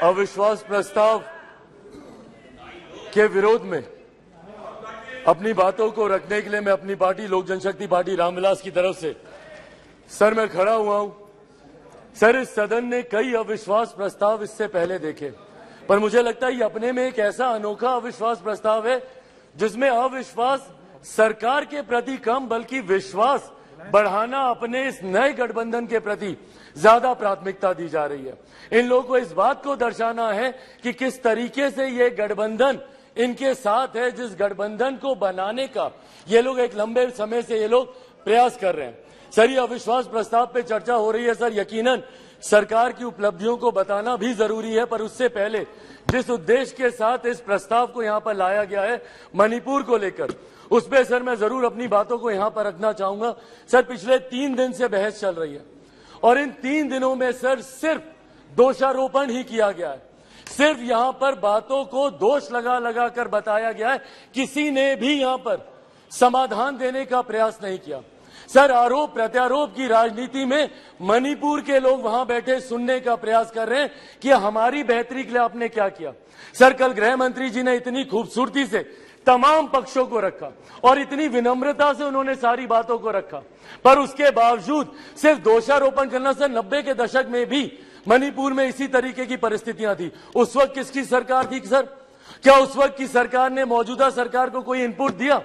अविश्वास प्रस्ताव के विरोध में अपनी बातों को रखने के लिए मैं अपनी पार्टी लोक जनशक्ति पार्टी रामविलास की तरफ से सर मैं खड़ा हुआ हूं। सर, इस सदन ने कई अविश्वास प्रस्ताव इससे पहले देखे, पर मुझे लगता है ये अपने में एक ऐसा अनोखा अविश्वास प्रस्ताव है जिसमें अविश्वास सरकार के प्रति कम बल्कि विश्वास बढ़ाना अपने इस नए गठबंधन के प्रति ज्यादा प्राथमिकता दी जा रही है। इन लोगों को इस बात को दर्शाना है कि किस तरीके से ये गठबंधन इनके साथ है, जिस गठबंधन को बनाने का ये लोग एक लंबे समय से ये लोग प्रयास कर रहे हैं। सर, ये अविश्वास प्रस्ताव पे चर्चा हो रही है। सर, यकीनन सरकार की उपलब्धियों को बताना भी जरूरी है, पर उससे पहले जिस उद्देश्य के साथ इस प्रस्ताव को यहाँ पर लाया गया है मणिपुर को लेकर, उस पर सर मैं जरूर अपनी बातों को यहाँ पर रखना चाहूंगा। सर, पिछले 3 दिन से बहस चल रही है और इन 3 दिनों में सर सिर्फ दोषारोपण ही किया गया है। सिर्फ यहाँ पर बातों को दोष लगा कर बताया गया है, किसी ने भी यहाँ पर समाधान देने का प्रयास नहीं किया। सर, आरोप प्रत्यारोप की राजनीति में मणिपुर के लोग वहां बैठे सुनने का प्रयास कर रहे हैं कि हमारी बेहतरी के लिए आपने क्या किया। सर, कल गृह मंत्री जी ने इतनी खूबसूरती से तमाम पक्षों को रखा और इतनी विनम्रता से उन्होंने सारी बातों को रखा, पर उसके बावजूद सिर्फ दोषारोपण करना। सर, 90 के दशक में भी मणिपुर में इसी तरीके की परिस्थितियां थी। उस वक्त किसकी सरकार थी सर? क्या उस वक्त की सरकार ने मौजूदा सरकार को कोई इनपुट दिया?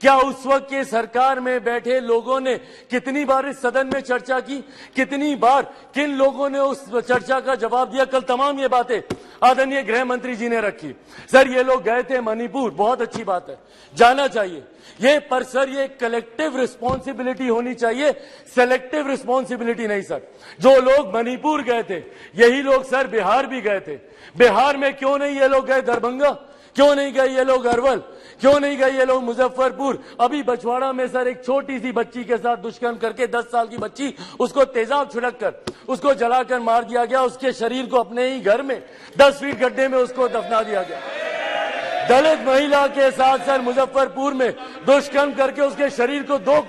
क्या उस वक्त के सरकार में बैठे लोगों ने कितनी बार इस सदन में चर्चा की? कितनी बार किन लोगों ने उस चर्चा का जवाब दिया? कल तमाम ये बातें आदरणीय गृह मंत्री जी ने रखी। सर, ये लोग गए थे मणिपुर, बहुत अच्छी बात है, जाना चाहिए ये, पर सर ये कलेक्टिव रिस्पॉन्सिबिलिटी होनी चाहिए, सेलेक्टिव रिस्पॉन्सिबिलिटी नहीं। सर, जो लोग मणिपुर गए थे यही लोग सर बिहार भी गए थे। बिहार में क्यों नहीं ये लोग गए दरभंगा? क्यों नहीं गए ये लोग अरवल? क्यों नहीं गए ये लोग मुजफ्फरपुर? अभी बछवाड़ा में सर एक छोटी सी बच्ची के साथ दुष्कर्म करके 10 साल की बच्ची, उसको तेजाब छिड़क कर उसको जलाकर मार दिया गया। उसके शरीर को अपने ही घर में 10 फीट गड्ढे में उसको दफना दिया गया। दलित महिला के साथ सर मुजफ्फरपुर में दुष्कर्म करके उसके शरीर को 2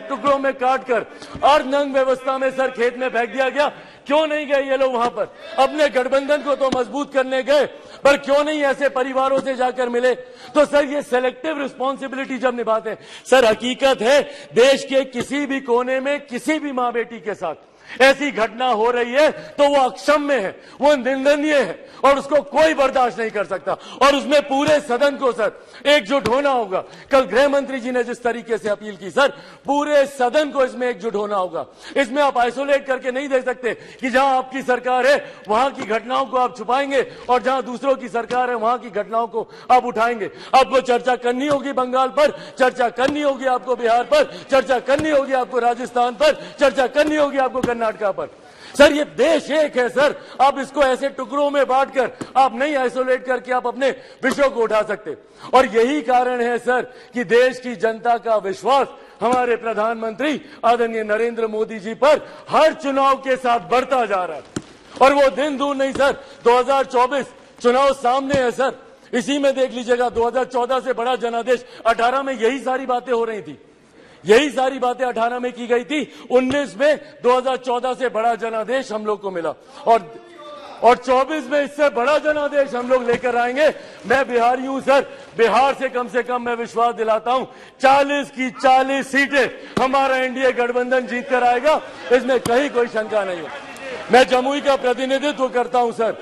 टुकड़ों में काटकर अर्धनग्न व्यवस्था में सर खेत में फेंक दिया गया। क्यों नहीं गए ये लोग वहां पर? अपने गठबंधन को तो मजबूत करने गए, पर क्यों नहीं ऐसे परिवारों से जाकर मिले? तो सर ये सेलेक्टिव रिस्पॉन्सिबिलिटी जब निभाते हैं, सर हकीकत है देश के किसी भी कोने में किसी भी मां बेटी के साथ ऐसी घटना हो रही है तो वो अक्षम्य है, वो निंदनीय है और उसको कोई बर्दाश्त नहीं कर सकता। और उसमें पूरे सदन को सर एकजुट होना होगा। कल गृह मंत्री जी ने जिस तरीके से अपील की, सर पूरे सदन को इसमें एकजुट होना होगा। इसमें आप आइसोलेट करके नहीं देख सकते कि जहां आपकी सरकार है वहां की घटनाओं को आप छुपाएंगे और जहां दूसरों की सरकार है वहां की घटनाओं को आप उठाएंगे। आपको चर्चा करनी होगी बंगाल पर, चर्चा करनी होगी आपको बिहार पर, चर्चा करनी होगी आपको राजस्थान पर, चर्चा करनी होगी आपको कर्नाटका पर। सर ये देश एक है सर, आप इसको ऐसे टुकड़ों में बांटकर आप नहीं आइसोलेट करके आप अपने विषयों को उठा सकते। और यही कारण है सर कि देश की जनता का विश्वास हमारे प्रधानमंत्री आदरणीय नरेंद्र मोदी जी पर हर चुनाव के साथ बढ़ता जा रहा है। और वो दिन दूर नहीं सर, 2024 चुनाव सामने है सर। इसी में देख लीजिएगा 2014 से बड़ा जनादेश 18 में यही सारी बातें हो रही थी, यही सारी बातें 18 में की गई थी। 19 में 2014 से बड़ा जनादेश हम लोग को मिला और 24 में इससे बड़ा जनादेश हम लोग लेकर आएंगे। मैं बिहारी हूं सर, बिहार से कम मैं विश्वास दिलाता हूं 40 की 40 सीटें हमारा एनडीए गठबंधन जीत कर आएगा, इसमें कहीं कोई शंका नहीं है। मैं जमुई का प्रतिनिधित्व करता हूं सर।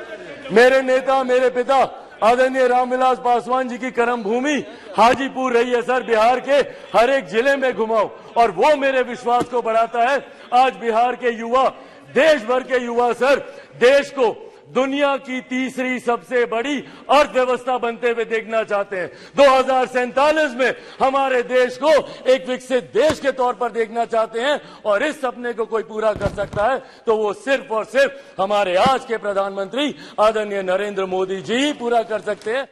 मेरे नेता, मेरे पिता आदरणीय रामविलास पासवान जी की कर्म भूमि हाजीपुर रही है सर। बिहार के हर एक जिले में घुमाओ और वो मेरे विश्वास को बढ़ाता है। आज बिहार के युवा, देश भर के युवा सर देश को दुनिया की तीसरी सबसे बड़ी अर्थव्यवस्था बनते हुए देखना चाहते हैं। 2047 में हमारे देश को एक विकसित देश के तौर पर देखना चाहते हैं और इस सपने को कोई पूरा कर सकता है तो वो सिर्फ और सिर्फ हमारे आज के प्रधानमंत्री आदरणीय नरेंद्र मोदी जी ही पूरा कर सकते हैं।